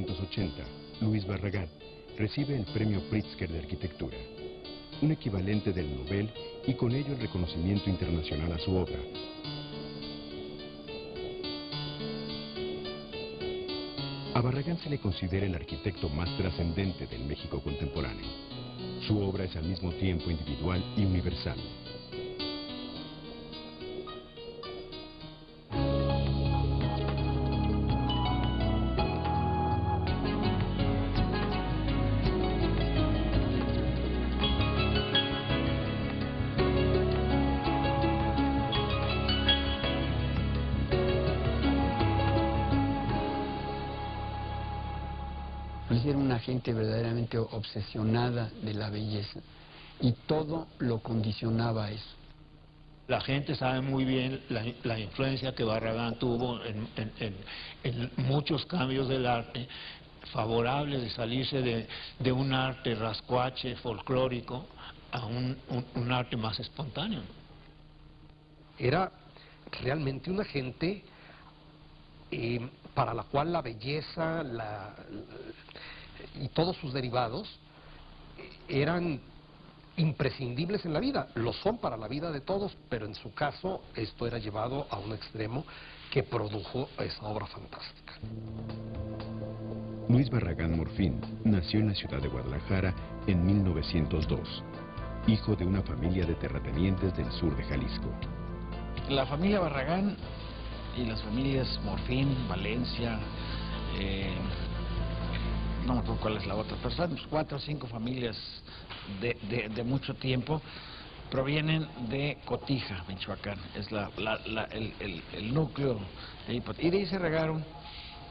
1980, Luis Barragán recibe el Premio Pritzker de Arquitectura, un equivalente del Nobel y con ello el reconocimiento internacional a su obra. A Barragán se le considera el arquitecto más trascendente del México contemporáneo. Su obra es al mismo tiempo individual y universal. Luis era una gente verdaderamente obsesionada de la belleza y todo lo condicionaba a eso. La gente sabe muy bien la influencia que Barragán tuvo en muchos cambios del arte, favorables de salirse de un arte rascuache, folclórico, a un arte más espontáneo. Era realmente una gente para la cual la belleza y todos sus derivados eran imprescindibles en la vida. Lo son para la vida de todos, pero en su caso esto era llevado a un extremo que produjo esa obra fantástica. Luis Barragán Morfín nació en la ciudad de Guadalajara en 1902, hijo de una familia de terratenientes del sur de Jalisco. La familia Barragán y las familias Morfín, Valencia, no me acuerdo cuál es la otra, pero son 4 o 5 familias de mucho tiempo, provienen de Cotija, Michoacán, es el núcleo, y de ahí se regaron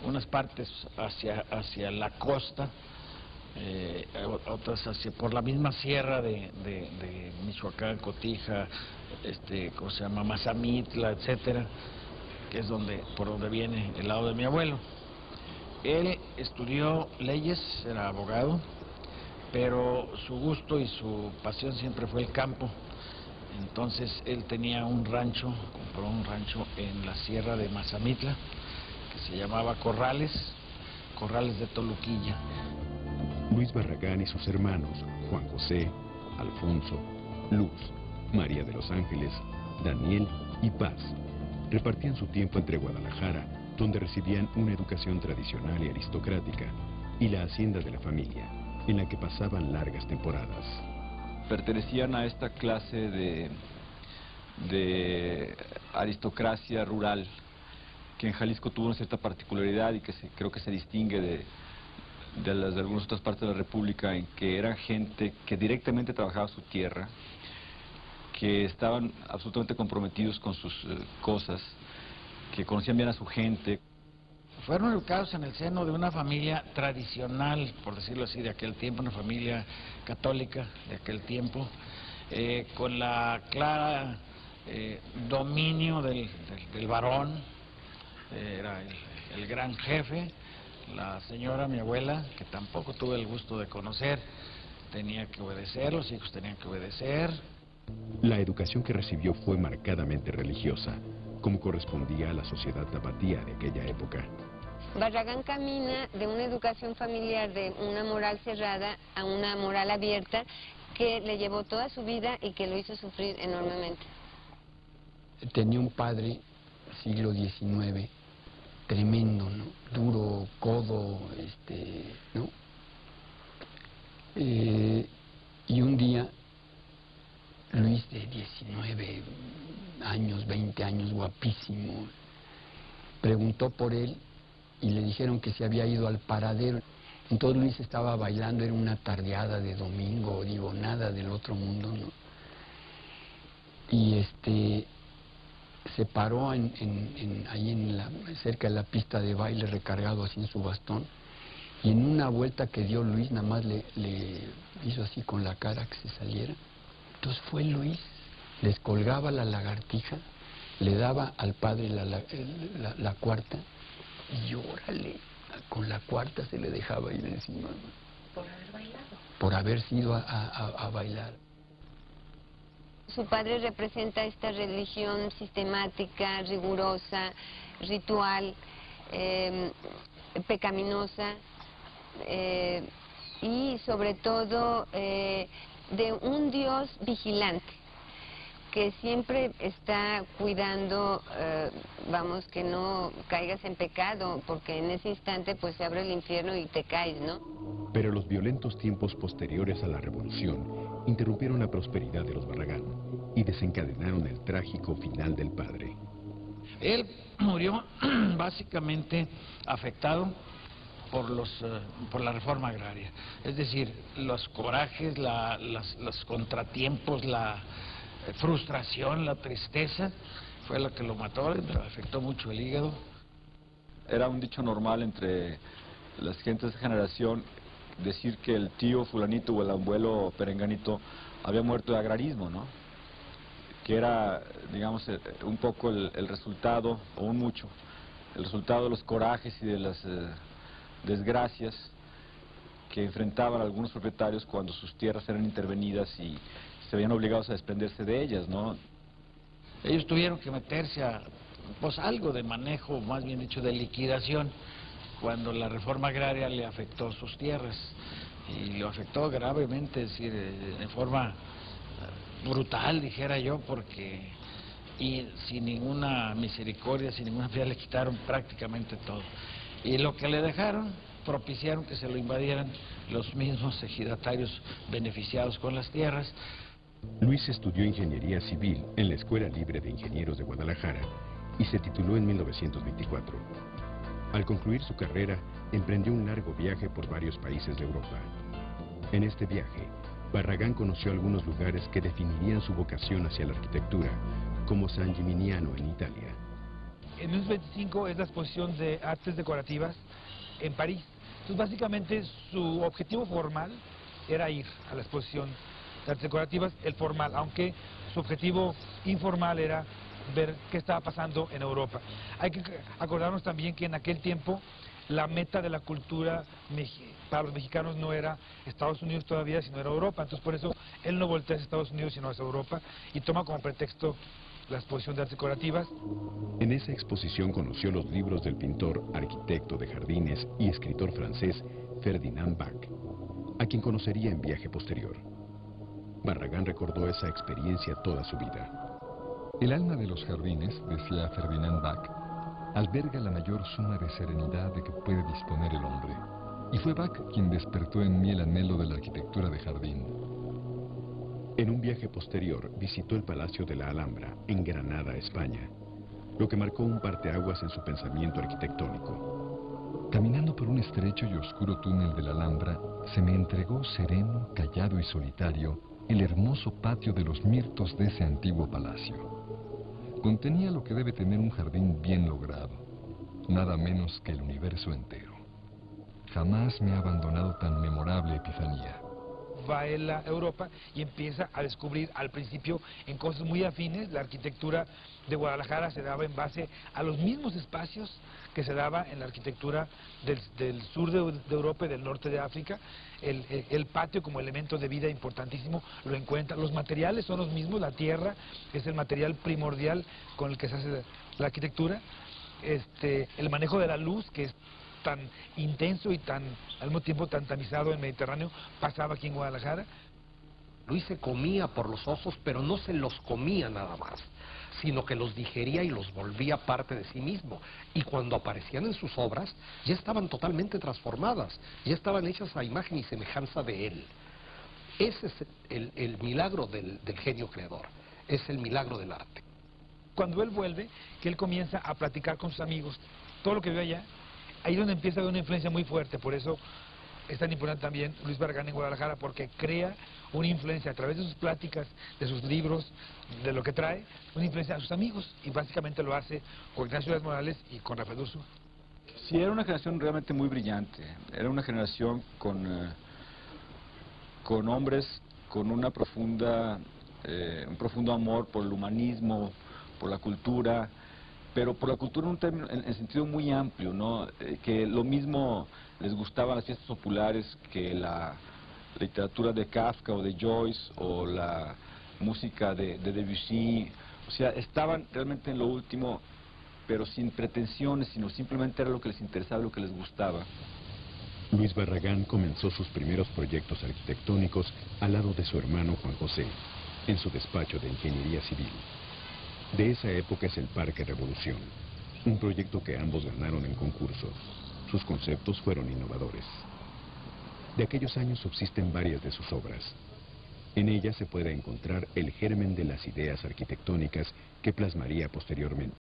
unas partes hacia la costa, otras por la misma sierra de Michoacán, Cotija, ¿cómo se llama? Mazamitla, etcétera, que es por donde viene el lado de mi abuelo. Él estudió leyes, era abogado, pero su gusto y su pasión siempre fue el campo. Entonces él tenía un rancho, compró un rancho en la sierra de Mazamitla, que se llamaba Corrales de Toluquilla. Luis Barragán y sus hermanos, Juan José, Alfonso, Luz, María de los Ángeles, Daniel y Paz, repartían su tiempo entre Guadalajara, donde recibían una educación tradicional y aristocrática, y la hacienda de la familia, en la que pasaban largas temporadas. Pertenecían a esta clase de aristocracia rural, que en Jalisco tuvo una cierta particularidad y que creo que se distingue de algunas otras partes de la República, en que era gente que directamente trabajaba su tierra, que estaban absolutamente comprometidos con sus cosas, que conocían bien a su gente. Fueron educados en el seno de una familia tradicional, por decirlo así, de aquel tiempo, una familia católica de aquel tiempo, con la clara dominio del varón, era el gran jefe. La señora, mi abuela, que tampoco tuve el gusto de conocer, tenía que obedecer, los hijos tenían que obedecer. La educación que recibió fue marcadamente religiosa, como correspondía a la sociedad tapatía de aquella época. Barragán camina de una educación familiar, de una moral cerrada a una moral abierta, que le llevó toda su vida y que lo hizo sufrir enormemente. Tenía un padre, siglo XIX, tremendo, ¿no? Duro, codo, ¿no? Y un día, Luis, de 19 años, 20 años, guapísimo, preguntó por él y le dijeron que se había ido al paradero. Entonces Luis estaba bailando, era una tardeada de domingo, digo, nada del otro mundo, ¿no? Y se paró ahí cerca de la pista de baile, recargado así en su bastón, y en una vuelta que dio Luis, nada más le hizo así con la cara que se saliera. Entonces fue Luis, les colgaba la lagartija, le daba al padre la cuarta, y órale, con la cuarta se le dejaba ir encima. ¿Por haber bailado? Por haber ido a bailar. Su padre representa esta religión sistemática, rigurosa, ritual, pecaminosa, y sobre todo de un Dios vigilante que siempre está cuidando, vamos, que no caigas en pecado, porque en ese instante pues se abre el infierno y te caes, ¿no? Pero los violentos tiempos posteriores a la revolución interrumpieron la prosperidad de los Barragán y desencadenaron el trágico final del padre. Él murió básicamente afectado por la reforma agraria, es decir, los corajes, los contratiempos, la frustración, la tristeza, fue lo que lo mató, le afectó mucho el hígado. Era un dicho normal entre las gentes de esa generación decir que el tío fulanito o el abuelo perenganito había muerto de agrarismo, ¿no? Que era, digamos, un poco el resultado, o un mucho, el resultado de los corajes y de las desgracias que enfrentaban algunos propietarios cuando sus tierras eran intervenidas y se veían obligados a desprenderse de ellas, ¿no? Ellos tuvieron que meterse a, pues, algo de manejo, más bien dicho, de liquidación, cuando la reforma agraria le afectó sus tierras, y lo afectó gravemente, es decir, de forma brutal, dijera yo, porque y sin ninguna misericordia, sin ninguna piedad, le quitaron prácticamente todo. Y lo que le dejaron, propiciaron que se lo invadieran los mismos ejidatarios beneficiados con las tierras. Luis estudió Ingeniería Civil en la Escuela Libre de Ingenieros de Guadalajara y se tituló en 1924. Al concluir su carrera, emprendió un largo viaje por varios países de Europa. En este viaje, Barragán conoció algunos lugares que definirían su vocación hacia la arquitectura, como San Gimignano en Italia. En 1925 es la exposición de artes decorativas en París. Entonces, básicamente, su objetivo formal era ir a la exposición de artes decorativas, el formal, aunque su objetivo informal era ver qué estaba pasando en Europa. Hay que acordarnos también que en aquel tiempo la meta de la cultura para los mexicanos no era Estados Unidos todavía, sino era Europa. Entonces, por eso él no voltea hacia Estados Unidos, sino hacia Europa, y toma como pretexto la exposición de artes decorativas. En esa exposición conoció los libros del pintor, arquitecto de jardines y escritor francés Ferdinand Bach, a quien conocería en viaje posterior. Barragán recordó esa experiencia toda su vida. El alma de los jardines, decía Ferdinand Bach, alberga la mayor suma de serenidad de que puede disponer el hombre. Y fue Bach quien despertó en mí el anhelo de la arquitectura de jardín. En un viaje posterior visitó el Palacio de la Alhambra, en Granada, España, lo que marcó un parteaguas en su pensamiento arquitectónico. Caminando por un estrecho y oscuro túnel de la Alhambra, se me entregó sereno, callado y solitario el hermoso patio de los mirtos de ese antiguo palacio. Contenía lo que debe tener un jardín bien logrado, nada menos que el universo entero. Jamás me ha abandonado tan memorable epifanía. Va él a Europa y empieza a descubrir al principio en cosas muy afines. La arquitectura de Guadalajara se daba en base a los mismos espacios que se daba en la arquitectura del sur de Europa y del norte de África. El patio como elemento de vida importantísimo lo encuentra. Los materiales son los mismos, la tierra es el material primordial con el que se hace la arquitectura. El manejo de la luz, que es tan intenso y tan al mismo tiempo tan tamizado en el Mediterráneo, pasaba aquí en Guadalajara. Luis se comía por los osos, pero no se los comía nada más, sino que los digería y los volvía parte de sí mismo. Y cuando aparecían en sus obras, ya estaban totalmente transformadas, ya estaban hechas a imagen y semejanza de él. Ese es el milagro del genio creador, es el milagro del arte. Cuando él vuelve, que él comienza a platicar con sus amigos, todo lo que vio allá, ahí es donde empieza a haber una influencia muy fuerte. Por eso es tan importante también Luis Barragán en Guadalajara, porque crea una influencia a través de sus pláticas, de sus libros, de lo que trae, una influencia a sus amigos, y básicamente lo hace con Ignacio Díaz Morales y con Rafael Ursúa. Sí, era una generación realmente muy brillante. Era una generación con hombres con una un profundo amor por el humanismo, por la cultura, pero por la cultura en sentido muy amplio, ¿no? Que lo mismo les gustaban las fiestas populares que la literatura de Kafka o de Joyce o la música de Debussy. O sea, estaban realmente en lo último, pero sin pretensiones, sino simplemente era lo que les interesaba, lo que les gustaba. Luis Barragán comenzó sus primeros proyectos arquitectónicos al lado de su hermano Juan José, en su despacho de ingeniería civil. De esa época es el Parque Revolución, un proyecto que ambos ganaron en concurso. Sus conceptos fueron innovadores. De aquellos años subsisten varias de sus obras. En ellas se puede encontrar el germen de las ideas arquitectónicas que plasmaría posteriormente.